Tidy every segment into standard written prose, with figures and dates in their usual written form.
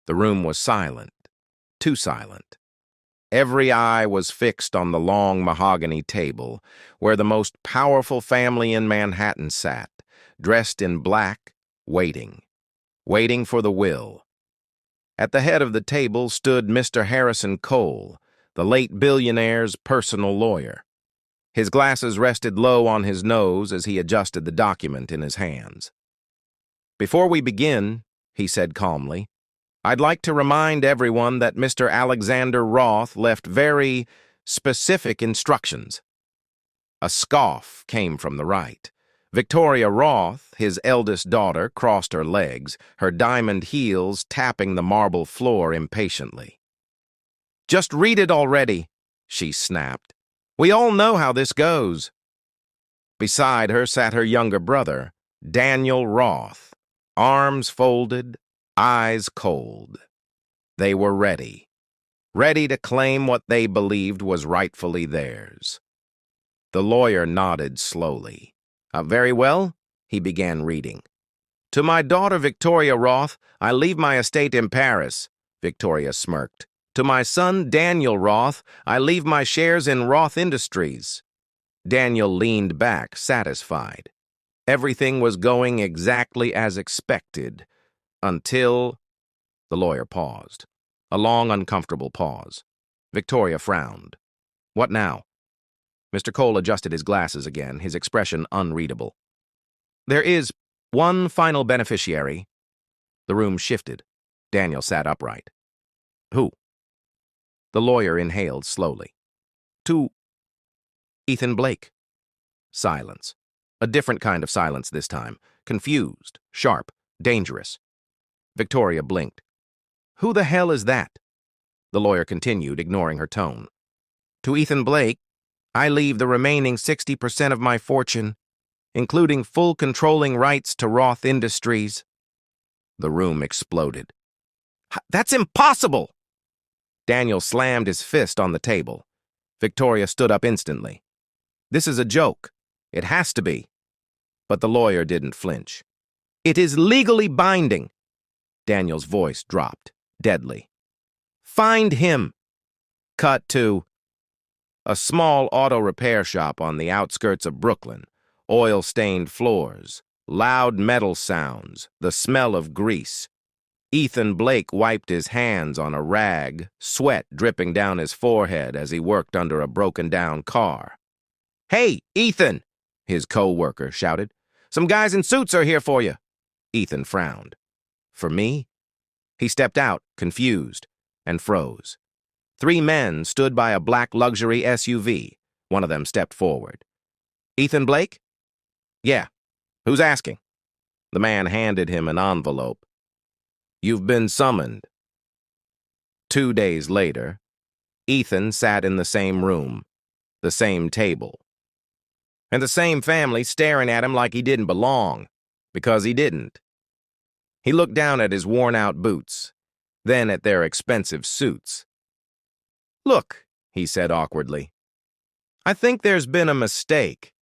The room was silent, too silent. Every eye was fixed on the long mahogany table where the most powerful family in Manhattan sat, dressed in black, waiting for the will. At the head of the table stood Mr. Harrison Cole, the late billionaire's personal lawyer. His glasses rested low on his nose as he adjusted the document in his hands. "Before we begin," he said calmly, "I'd like to remind everyone that Mr. Alexander Roth left very specific instructions." A scoff came from the right. Victoria Roth, his eldest daughter, crossed her legs, her diamond heels tapping the marble floor impatiently. "Just read it already," she snapped. "We all know how this goes." Beside her sat her younger brother, Daniel Roth, arms folded, eyes cold. They were ready to claim what they believed was rightfully theirs. The lawyer nodded slowly. "Very well," he began reading. "To my daughter Victoria Roth, I leave my estate in Paris." Victoria smirked. "To my son Daniel Roth, I leave my shares in Roth Industries." Daniel leaned back, satisfied. Everything was going exactly as expected, until... The lawyer paused. A long, uncomfortable pause. Victoria frowned. "What now?" Mr. Cole adjusted his glasses again, his expression unreadable. "There is one final beneficiary." The room shifted. Daniel sat upright. "Who?" The lawyer inhaled slowly. "To Ethan Blake." Silence. A different kind of silence this time. Confused, sharp, dangerous. Victoria blinked. "Who the hell is that?" The lawyer continued, ignoring her tone. "To Ethan Blake, I leave the remaining 60% of my fortune, including full controlling rights to Roth Industries." The room exploded. "That's impossible!" Daniel slammed his fist on the table. Victoria stood up instantly. "This is a joke. It has to be." But the lawyer didn't flinch. "It is legally binding." Daniel's voice dropped, deadly. "Find him." Cut to a small auto repair shop on the outskirts of Brooklyn. Oil-stained floors, loud metal sounds, the smell of grease. Ethan Blake wiped his hands on a rag, sweat dripping down his forehead as he worked under a broken-down car. "Hey, Ethan!" his co-worker shouted. "Some guys in suits are here for you." Ethan frowned. "For me?" He stepped out, confused, and froze. 3 men stood by a black luxury SUV. One of them stepped forward. "Ethan Blake?" "Yeah. Who's asking?" The man handed him an envelope. "You've been summoned." 2 days later, Ethan sat in the same room, the same table, and the same family staring at him like he didn't belong, because he didn't. He looked down at his worn-out boots, then at their expensive suits. "Look," he said awkwardly, "I think there's been a mistake.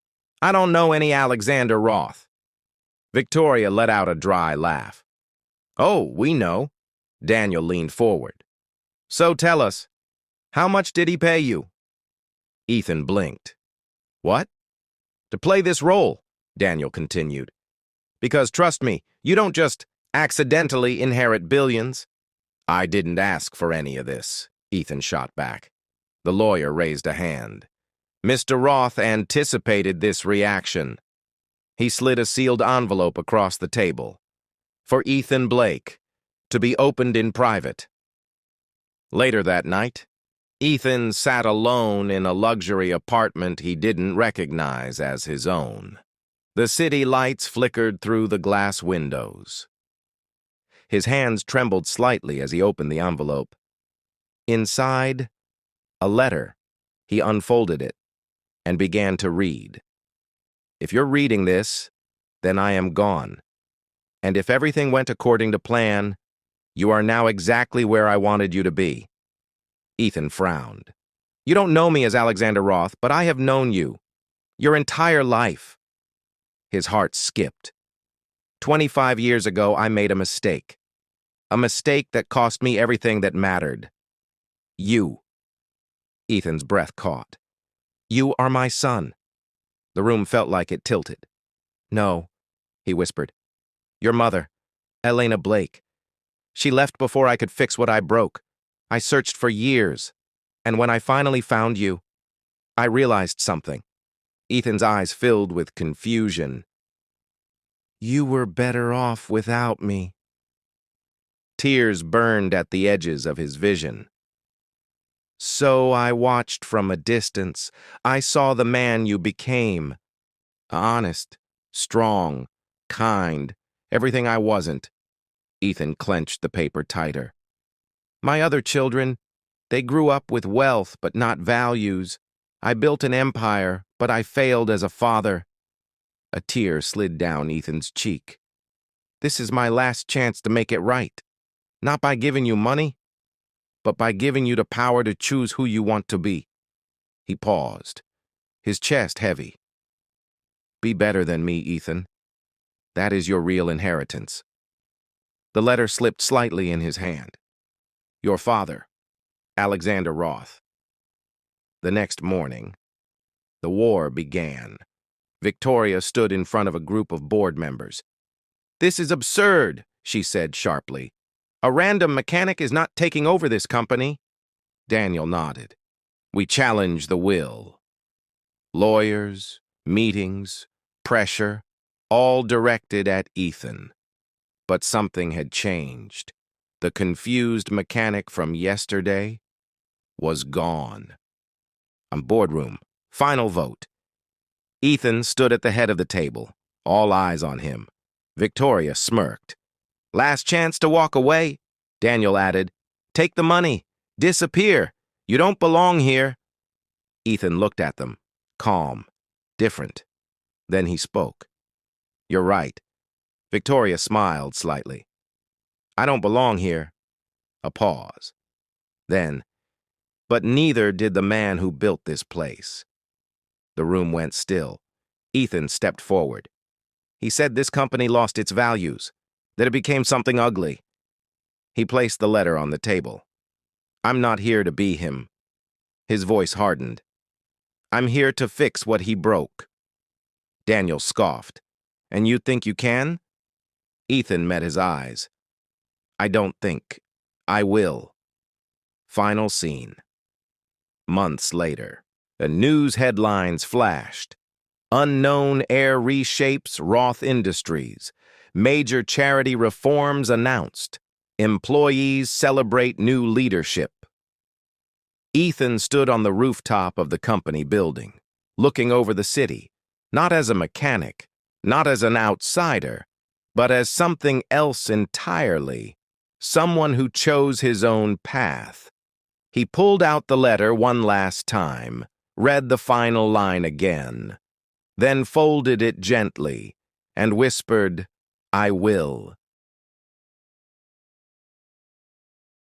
I don't know any Alexander Roth." Victoria let out a dry laugh. "Oh, we know." Daniel leaned forward. "So tell us, how much did he pay you?" Ethan blinked. "What?" "To play this role," Daniel continued. "Because trust me, you don't just accidentally inherit billions." "I didn't ask for any of this," Ethan shot back. The lawyer raised a hand. Mr. Roth anticipated this reaction. He slid a sealed envelope across the table. "For Ethan Blake, to be opened in private." Later that night, Ethan sat alone in a luxury apartment he didn't recognize as his own. The city lights flickered through the glass windows. His hands trembled slightly as he opened the envelope. Inside, a letter. He unfolded it and began to read. "If you're reading this, then I am gone. And if everything went according to plan, you are now exactly where I wanted you to be." Ethan frowned. "You don't know me as Alexander Roth, but I have known you. Your entire life." His heart skipped. 25 years ago, I made a mistake. A mistake that cost me everything that mattered. You. Ethan's breath caught. You are my son. The room felt like it tilted. No, he whispered. Your mother, Elena Blake. She left before I could fix what I broke. I searched for years, and when I finally found you, I realized something. Ethan's eyes filled with confusion. You were better off without me. Tears burned at the edges of his vision. So I watched from a distance. I saw the man you became. Honest, strong, kind, everything I wasn't. Ethan clenched the paper tighter. My other children, they grew up with wealth but not values. I built an empire, but I failed as a father. A tear slid down Ethan's cheek. This is my last chance to make it right. Not by giving you money, but by giving you the power to choose who you want to be. He paused, his chest heavy. Be better than me, Ethan. That is your real inheritance. The letter slipped slightly in his hand. Your father, Alexander Roth. The next morning, the war began. Victoria stood in front of a group of board members. This is absurd, she said sharply. A random mechanic is not taking over this company. Daniel nodded. We challenge the will. Lawyers, meetings, pressure, all directed at Ethan. But something had changed. The confused mechanic from yesterday was gone. Boardroom. Final vote. Ethan stood at the head of the table, all eyes on him. Victoria smirked. Last chance to walk away, Daniel added. Take the money. Disappear. You don't belong here. Ethan looked at them, calm, different. Then he spoke. You're right. Victoria smiled slightly. I don't belong here. A pause. Then, but neither did the man who built this place. The room went still. Ethan stepped forward. He said this company lost its values, that it became something ugly. He placed the letter on the table. I'm not here to be him. His voice hardened. I'm here to fix what he broke. Daniel scoffed. And you think you can? Ethan met his eyes. I don't think. I will. Final scene. Months later, the news headlines flashed. Unknown heir reshapes Roth Industries. Major charity reforms announced. Employees celebrate new leadership. Ethan stood on the rooftop of the company building, looking over the city, not as a mechanic, not as an outsider, but as something else entirely, someone who chose his own path. He pulled out the letter one last time, read the final line again, then folded it gently and whispered, I will.